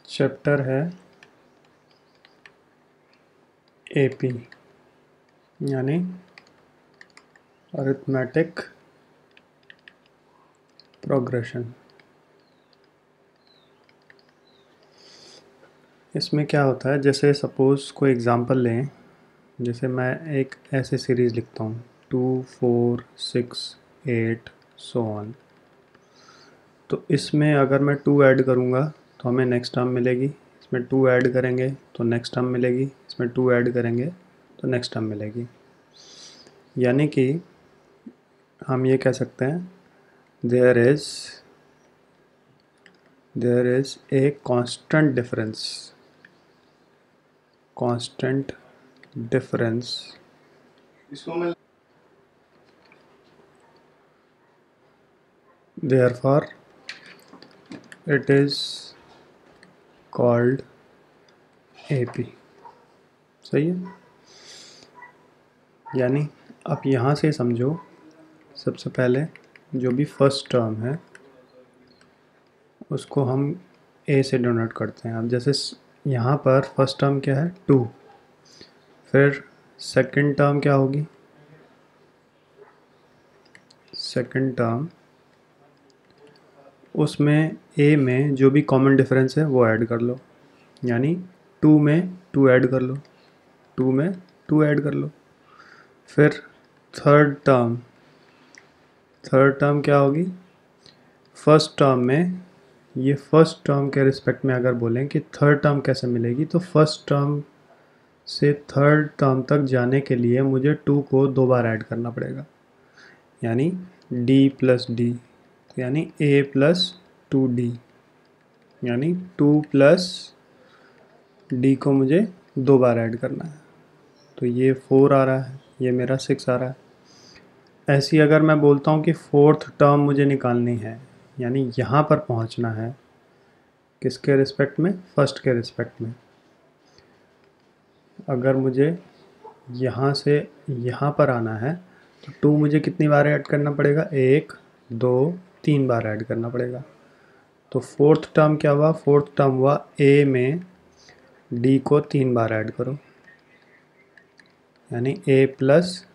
Chapter है AP यानी arithmetic progression. इसमें क्या होता है, जैसे सपोज़ कोई एग्ज़ाम्पल लें, जैसे मैं एक ऐसे सीरीज़ लिखता हूँ 2 4 6 8 सो ऑन। तो इसमें अगर मैं 2 ऐड करूँगा तो हमें नेक्स्ट टर्म मिलेगी, इसमें 2 ऐड करेंगे तो नेक्स्ट टर्म मिलेगी, इसमें 2 ऐड करेंगे तो नेक्स्ट टर्म मिलेगी। यानी कि हम ये कह सकते हैं there is a constant difference therefore it is called AP। सही है। यानी आप यहाँ से समझो, सबसे पहले जो भी फर्स्ट टर्म है उसको हम A से डोनेट करते हैं। अब जैसे यहाँ पर फर्स्ट टर्म क्या है 2, फिर सेकंड टर्म क्या होगी, सेकंड टर्म उसमें A में जो भी कॉमन डिफरेंस है वो ऐड कर लो, यानी 2 में 2 ऐड कर लो, 2 में 2 ऐड कर लो। फिर थर्ड टर्म क्या होगी, फर्स्ट टर्म में, ये फर्स्ट टर्म के रिस्पेक्ट में अगर बोलें कि थर्ड टर्म कैसे मिलेगी, तो फर्स्ट टर्म से थर्ड टर्म तक जाने के लिए मुझे 2 को 2 बार ऐड करना पड़ेगा, यानी d प्लस डी, यानी a प्लस 2d, यानी 2 प्लस d को मुझे 2 बार ऐड करना है। तो ये 4 आ रहा है, ये मेरा 6 आ रहा है। ऐसी अगर मैं बोलता हूँ कि फोर्थ टर्म मुझे निकालनी है, यानी यहाँ पर पहुँचना है, किसके रिस्पेक्ट में, फर्स्ट के रिस्पेक्ट में। अगर मुझे यहाँ से यहाँ पर आना है तो 2 मुझे कितनी बार ऐड करना पड़ेगा, 1 2 3 बार ऐड करना पड़ेगा। तो फोर्थ टर्म क्या हुआ, फोर्थ टर्म हुआ a में d को 3 बार ऐड करो, यानी a प्लस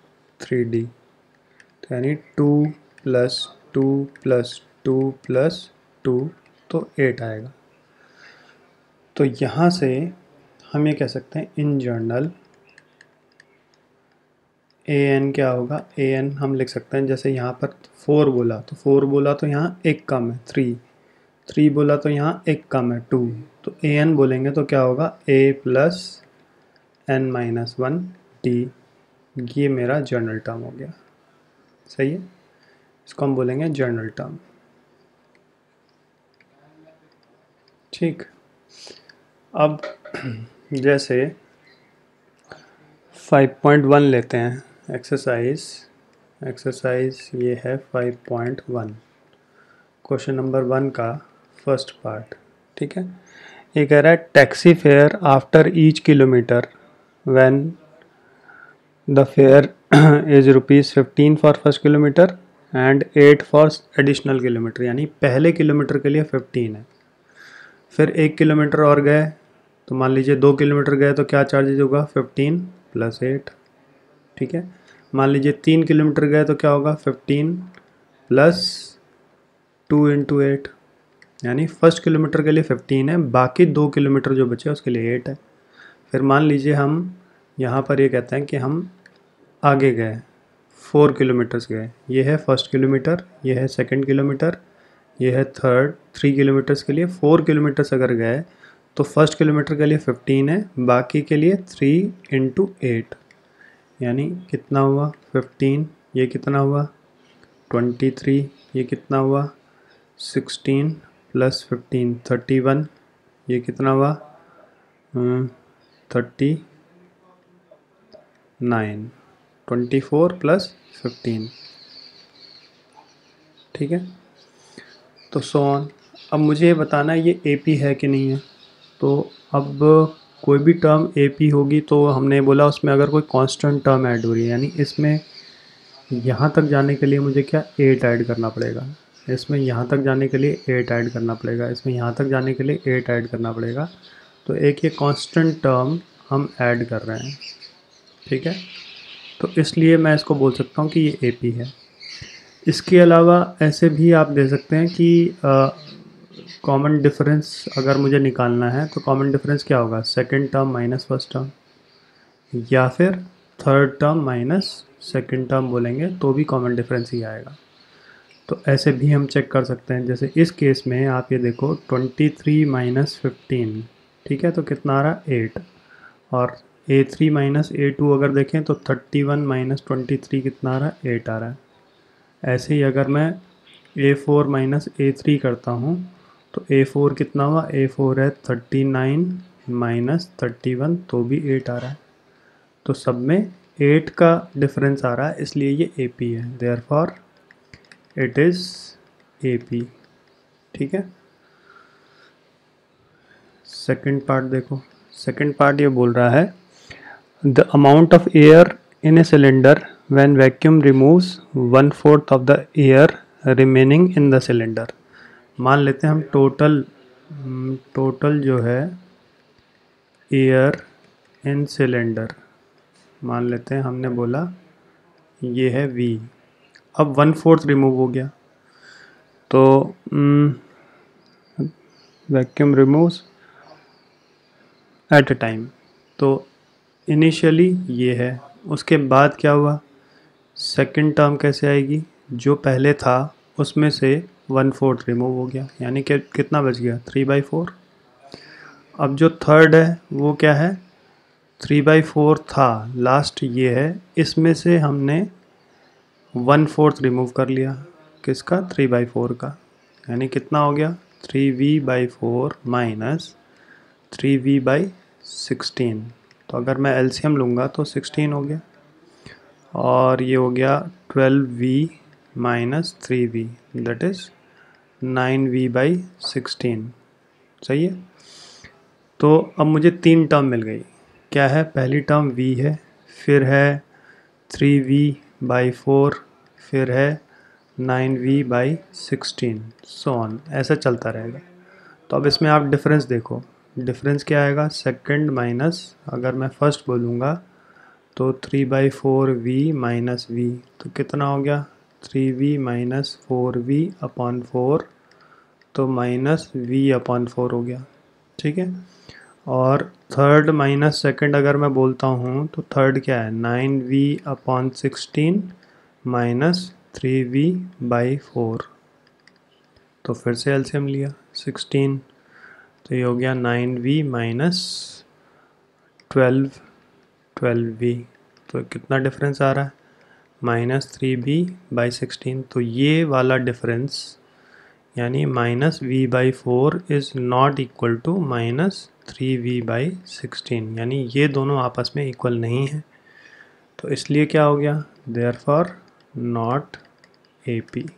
3d, तो यानी 2 प्लस 2 प्लस 2 प्लस 2, तो 8 आएगा। तो यहाँ से हम ये कह सकते हैं इन जनरल an क्या होगा, an हम लिख सकते हैं, जैसे यहाँ पर 4 बोला तो 4 बोला तो यहाँ एक कम है 3 बोला तो यहाँ एक कम है 2, तो an बोलेंगे तो क्या होगा a plus n minus 1 d। ये मेरा जनरल टर्म हो गया, सही है। इसको हम बोलेंगे जनरल टर्म। ठीक, अब जैसे 5.1 लेते हैं, एक्सरसाइज ये है 5.1, क्वेश्चन नंबर 1 का फर्स्ट पार्ट। ठीक है, ये कह रहा है taxi fare after each kilometre when the fair is ₹15 for first kilometre and 8 for additional kilometre, यानी पहले किलोमीटर के लिए 15 है। फिर 1 किलोमीटर और गए तो मान लीजिए 2 किलोमीटर गए तो क्या चार्जेज होगा, 15 प्लस 8। ठीक है, मान लीजिए 3 किलोमीटर गए तो क्या होगा, 15 प्लस 2 इंटू 8, यानी फर्स्ट किलोमीटर के लिए 15 है, बाकी 2 किलोमीटर जो बचे उसके लिए 8 है। फिर मान लीजिए हम यहाँ पर ये कहते हैं कि हम आगे गए 4 किलोमीटर्स गए, ये है फर्स्ट किलोमीटर, ये है सेकंड किलोमीटर, ये है थर्ड, 3 किलोमीटर्स के लिए 4 किलोमीटर्स अगर गए तो फर्स्ट किलोमीटर के लिए 15 है, बाकी के लिए 3 इंटू 8, यानी कितना हुआ 15, ये कितना हुआ 23, ये कितना हुआ 16 प्लस 15 31, ये कितना हुआ 39, 24 प्लस 15। ठीक है, तो सो ऑन। अब मुझे ये बताना है ये AP है कि नहीं है। तो अब कोई भी टर्म AP होगी तो हमने बोला उसमें अगर कोई कांस्टेंट टर्म ऐड हो रही है, यानी इसमें यहाँ तक जाने के लिए मुझे क्या 8 ऐड करना पड़ेगा, इसमें यहाँ तक जाने के लिए 8 ऐड करना पड़ेगा, इसमें यहाँ तक जाने के लिए 8 ऐड करना पड़ेगा। तो एक ये कांस्टेंट टर्म हम ऐड कर रहे हैं, ठीक है। तो इसलिए मैं इसको बोल सकता हूँ कि ये ए पी है। इसके अलावा ऐसे भी आप दे सकते हैं कि कॉमन डिफरेंस अगर मुझे निकालना है तो कॉमन डिफरेंस क्या होगा, second term minus first term, या फिर third term minus second term बोलेंगे तो भी कॉमन डिफरेंस ही आएगा। तो ऐसे भी हम चेक कर सकते हैं। जैसे इस केस में आप ये देखो 23 माइनस 15, ठीक है, तो कितना आ रहा है 8। और A3 माइनस A2 अगर देखें तो 31 माइनस 23 कितना आ रहा है, 8 आ रहा है। ऐसे ही अगर मैं A4 माइनस A3 करता हूँ तो A4 कितना हुआ, A4 है 39 माइनस 31, तो भी 8 आ रहा है। तो सब में 8 का डिफरेंस आ रहा है, इसलिए ये AP है, देयरफॉर इट इज़ AP, ठीक है। सेकंड पार्ट देखो, सेकंड पार्ट ये बोल रहा है the amount of air in a cylinder when vacuum removes 1/4 of the air remaining in the cylinder. मान लेते हैं हम टोटल जो है एयर इन सिलेंडर मान लेते हैं, हमने बोला ये है V। अब 1/4 रिमूव हो गया, तो vacuum removes at a time, तो इनिशियली ये है, उसके बाद क्या हुआ, सेकंड टर्म कैसे आएगी, जो पहले था उसमें से 1/4 रिमूव हो गया, यानी कि कितना बच गया, 3/4। अब जो थर्ड है वो क्या है, 3/4 था लास्ट, ये है, इसमें से हमने 1/4 रिमूव कर लिया, किसका, 3/4 का, यानी कितना हो गया 3V/4 माइनस 3V/16। तो अगर मैं एलसीएम लूँगा तो 16 हो गया, और ये हो गया 12V minus 3V, that is 9V/16, सही है। तो अब मुझे 3 टर्म मिल गई, क्या है, पहली टर्म V है, फिर है 3V/4, फिर है 9V/16, सो ऑन, ऐसा चलता रहेगा। तो अब इसमें आप डिफरेंस देखो, डिफरेंस क्या आएगा, सेकंड माइनस, अगर मैं फर्स्ट बोलूँगा तो 3/4V माइनस V, तो कितना हो गया 3V माइनस 4V/4, तो माइनस V/4 हो गया, ठीक है। और थर्ड माइनस सेकंड अगर मैं बोलता हूँ तो थर्ड क्या है, 9V/16 माइनस 3V/4, तो फिर से एलसीएम लिया 16, तो ये हो गया 9V माइनस 12V, तो कितना डिफरेंस आ रहा है, माइनस 3V/16। तो ये वाला डिफरेंस यानी minus V/4 is not equal to minus 3V/16, यानी ये दोनों आपस में इक्वल नहीं है, तो इसलिए क्या हो गया, देयरफॉर नॉट AP।